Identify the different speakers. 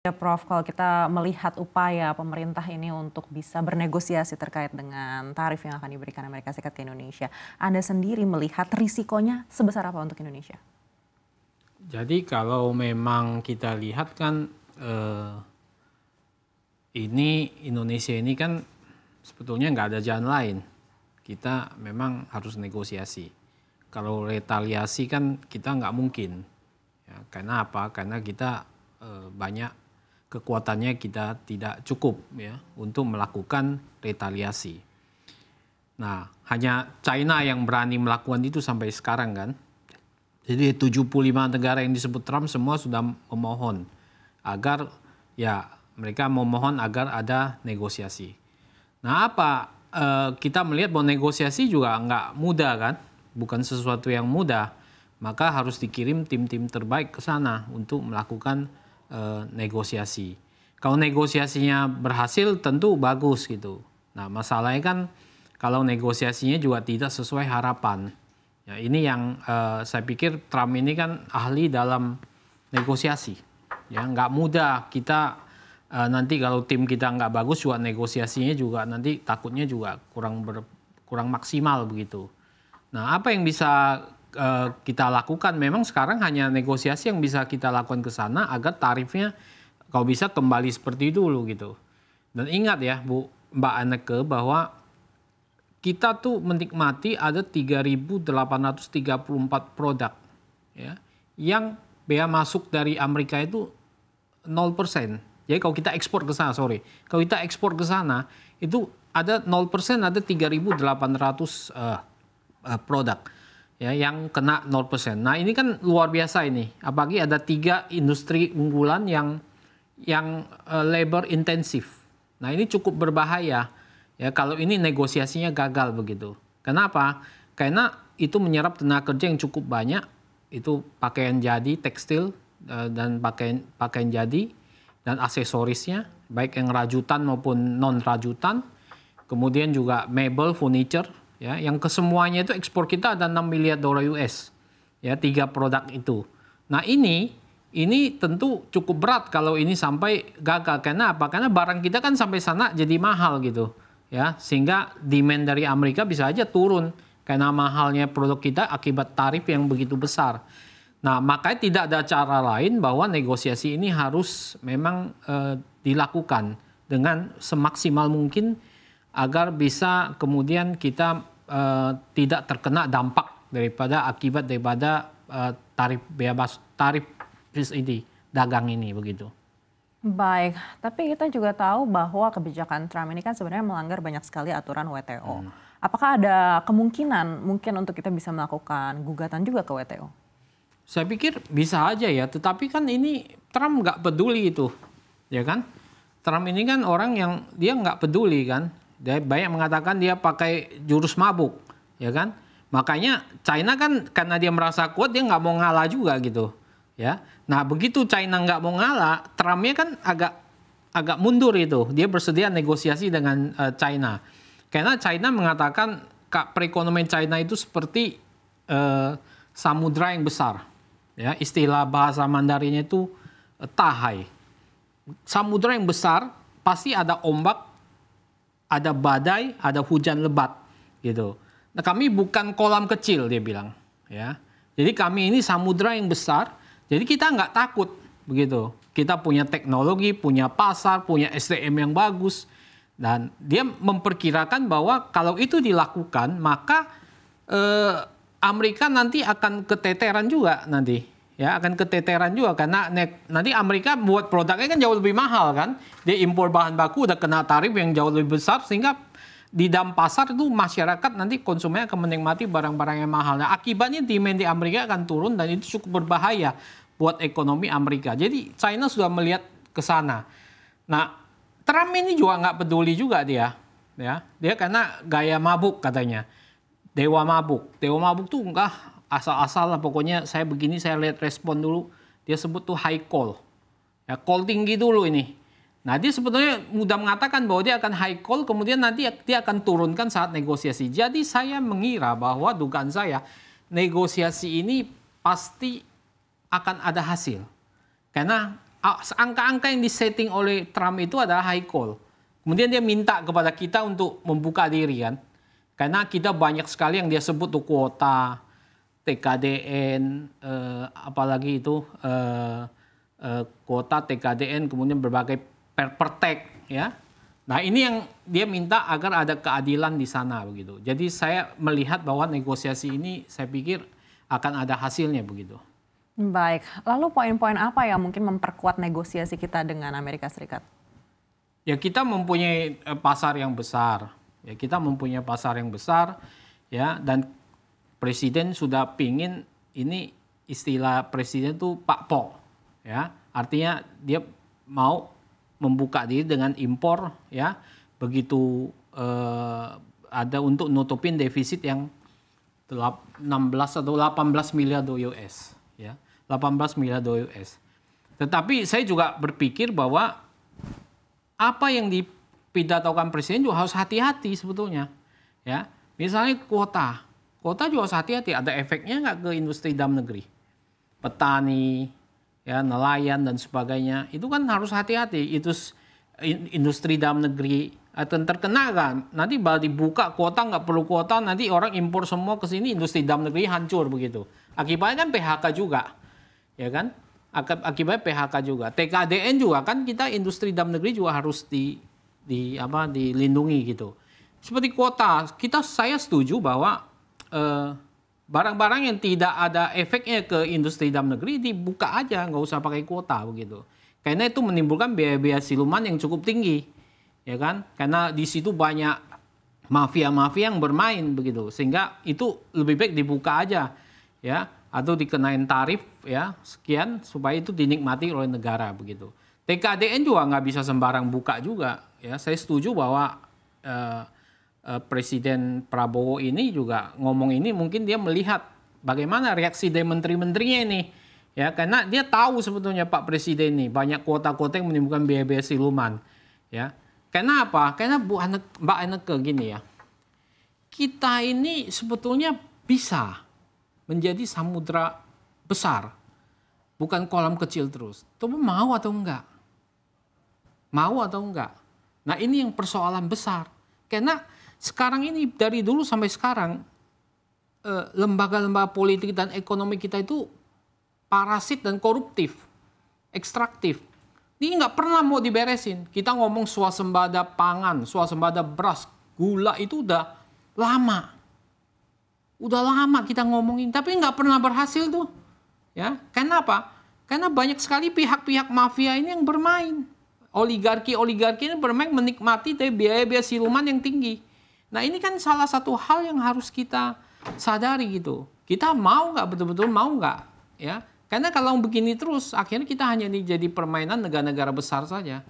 Speaker 1: Ya Prof, kalau kita melihat upaya pemerintah ini untuk bisa bernegosiasi terkait dengan tarif yang akan diberikan Amerika Serikat ke Indonesia, Anda sendiri melihat risikonya sebesar apa untuk Indonesia?
Speaker 2: Jadi kalau memang kita lihat kan ini Indonesia ini kan sebetulnya nggak ada jalan lain. Kita memang harus negosiasi. Kalau retaliasi kan kita nggak mungkin. Ya, karena apa? Karena kita banyak kekuatannya kita tidak cukup ya untuk melakukan retaliasi. Nah, hanya China yang berani melakukan itu sampai sekarang kan. Jadi 75 negara yang disebut Trump semua sudah memohon agar ya mereka memohon agar ada negosiasi. Nah kita melihat bahwa negosiasi juga nggak mudah kan, bukan sesuatu yang mudah. Maka harus dikirim tim-tim terbaik ke sana untuk melakukan negosiasi. Kalau negosiasinya berhasil tentu bagus gitu. Nah masalahnya kan kalau negosiasinya juga tidak sesuai harapan. Ya, ini yang saya pikir Trump ini kan ahli dalam negosiasi. Ya, nggak mudah kita nanti kalau tim kita nggak bagus juga negosiasinya juga nanti takutnya juga kurang maksimal begitu. Nah, apa yang bisa kita lakukan? Memang sekarang hanya negosiasi yang bisa kita lakukan ke sana agar tarifnya kalau bisa kembali seperti dulu gitu. Dan ingat ya, Mbak Anneke, bahwa kita tuh menikmati ada 3.834 produk ya, yang bea masuk dari Amerika itu 0%. Jadi kalau kita ekspor ke sana, kalau kita ekspor ke sana itu ada 0%, ada 3.800 produk ya yang kena 0%. Nah ini kan luar biasa ini. Apalagi ada 3 industri unggulan yang labor intensif. Nah ini cukup berbahaya ya kalau ini negosiasinya gagal begitu. Kenapa? Karena itu menyerap tenaga kerja yang cukup banyak. Itu pakaian jadi, tekstil dan pakaian jadi dan aksesorisnya, baik yang rajutan maupun non rajutan. Kemudian juga mebel, furniture. Ya, yang kesemuanya itu ekspor kita ada 6 miliar dolar US. Ya, 3 produk itu. Nah ini tentu cukup berat kalau ini sampai gagal. Karena apa? Karena barang kita kan sampai sana jadi mahal gitu. Ya, sehingga demand dari Amerika bisa aja turun. Karena mahalnya produk kita akibat tarif yang begitu besar. Nah makanya tidak ada cara lain bahwa negosiasi ini harus memang dilakukan dengan semaksimal mungkin agar bisa kemudian kita tidak terkena dampak akibat daripada tarif ini dagang ini begitu.
Speaker 1: Baik, tapi kita juga tahu bahwa kebijakan Trump ini kan sebenarnya melanggar banyak sekali aturan WTO. Apakah ada kemungkinan mungkin untuk kita bisa melakukan gugatan juga ke WTO?
Speaker 2: Saya pikir bisa aja ya, tetapi kan ini Trump nggak peduli itu, ya kan? Trump ini kan orang yang dia nggak peduli kan. Dia banyak mengatakan dia pakai jurus mabuk, ya kan? Makanya China kan karena dia merasa kuat dia nggak mau ngalah juga gitu, ya. Nah begitu China nggak mau ngalah, Trumpnya kan agak mundur itu. Dia bersedia negosiasi dengan China, karena China mengatakan perekonomian China itu seperti samudra yang besar, ya. Istilah bahasa Mandarinnya itu tahai. Samudra yang besar pasti ada ombak, ada badai, ada hujan lebat gitu. Nah, kami bukan kolam kecil dia bilang, ya. Jadi kami ini samudra yang besar, jadi kita nggak takut begitu. Kita punya teknologi, punya pasar, punya SDM yang bagus, dan dia memperkirakan bahwa kalau itu dilakukan maka Amerika nanti akan keteteran juga nanti. Ya, akan keteteran juga karena nanti Amerika buat produknya kan jauh lebih mahal kan. Dia impor bahan baku udah kena tarif yang jauh lebih besar sehingga di dalam pasar itu masyarakat nanti konsumen akan menikmati barang-barang yang mahal. Nah, akibatnya demand di Amerika akan turun dan itu cukup berbahaya buat ekonomi Amerika. Jadi China sudah melihat ke sana. Nah, Trump ini juga nggak peduli juga dia. Ya, dia karena gaya mabuk katanya. Dewa mabuk tuh enggak asal-asal lah, pokoknya saya begini, saya lihat respon dulu. Dia sebut tuh high call. Ya, call tinggi dulu ini. Nah dia sebetulnya mudah mengatakan bahwa dia akan high call, kemudian nanti dia akan turunkan saat negosiasi. Jadi saya mengira bahwa dugaan saya negosiasi ini pasti akan ada hasil. Karena angka-angka yang disetting oleh Trump itu adalah high call. Kemudian dia minta kepada kita untuk membuka diri kan. Karena kita banyak sekali yang dia sebut tuh kuota, TKDN, apalagi itu kuota TKDN, kemudian berbagai pertek ya. Nah ini yang dia minta agar ada keadilan di sana begitu. Jadi saya melihat bahwa negosiasi ini saya pikir akan ada hasilnya begitu.
Speaker 1: Baik, lalu poin-poin apa yang mungkin memperkuat negosiasi kita dengan Amerika Serikat?
Speaker 2: Ya kita mempunyai pasar yang besar. Ya kita mempunyai pasar yang besar ya, dan presiden sudah pingin, ini istilah presiden tuh Pak Po ya. Artinya dia mau membuka diri dengan impor ya. Begitu ada untuk nutupin defisit yang 16 atau 18 miliar US ya. 18 miliar US. Tetapi saya juga berpikir bahwa apa yang dipidatokan presiden juga harus hati-hati sebetulnya. Ya, misalnya kuota juga harus hati-hati. Ada efeknya nggak ke industri dalam negeri, petani, ya nelayan dan sebagainya. Itu kan harus hati-hati. Itu industri dalam negeri akan terkena kan. Nanti baru dibuka kuota, nggak perlu kuota, nanti orang impor semua ke sini, industri dalam negeri hancur begitu. Akibatnya kan PHK juga. Ya kan? Akibatnya PHK juga. TKDN juga kan, kita industri dalam negeri juga harus dilindungi gitu. Seperti kuota, saya setuju bahwa barang-barang yang tidak ada efeknya ke industri dalam negeri dibuka aja, nggak usah pakai kuota begitu. Karena itu menimbulkan biaya-biaya siluman yang cukup tinggi, ya kan? Karena di situ banyak mafia-mafia yang bermain begitu, sehingga itu lebih baik dibuka aja, ya. Atau dikenain tarif ya sekian supaya itu dinikmati oleh negara begitu. TKDN juga nggak bisa sembarang buka juga ya. Saya setuju bahwa Presiden Prabowo ini juga ngomong ini, mungkin dia melihat bagaimana reaksi dari menteri-menterinya ini ya, karena dia tahu sebetulnya Pak Presiden ini banyak kuota-kuota yang menimbulkan biaya-biaya siluman ya. Karena apa? Karena Mbak Eneke gini ya, kita ini sebetulnya bisa menjadi samudra besar, bukan kolam kecil terus. Coba mau atau enggak? Mau atau enggak? Nah ini yang persoalan besar. Karena sekarang ini dari dulu sampai sekarang, lembaga-lembaga politik dan ekonomi kita itu parasit dan koruptif, ekstraktif. Ini nggak pernah mau diberesin. Kita ngomong swasembada pangan, swasembada beras, gula itu udah lama. Udah lama kita ngomongin, tapi nggak pernah berhasil tuh. Ya, karena apa? Karena banyak sekali pihak-pihak mafia ini yang bermain. Oligarki ini bermain menikmati dari biaya-biaya siluman yang tinggi. Nah ini kan salah satu hal yang harus kita sadari gitu. Kita mau nggak, betul-betul mau nggak? Ya, karena kalau begini terus, akhirnya kita hanya jadi permainan negara-negara besar saja.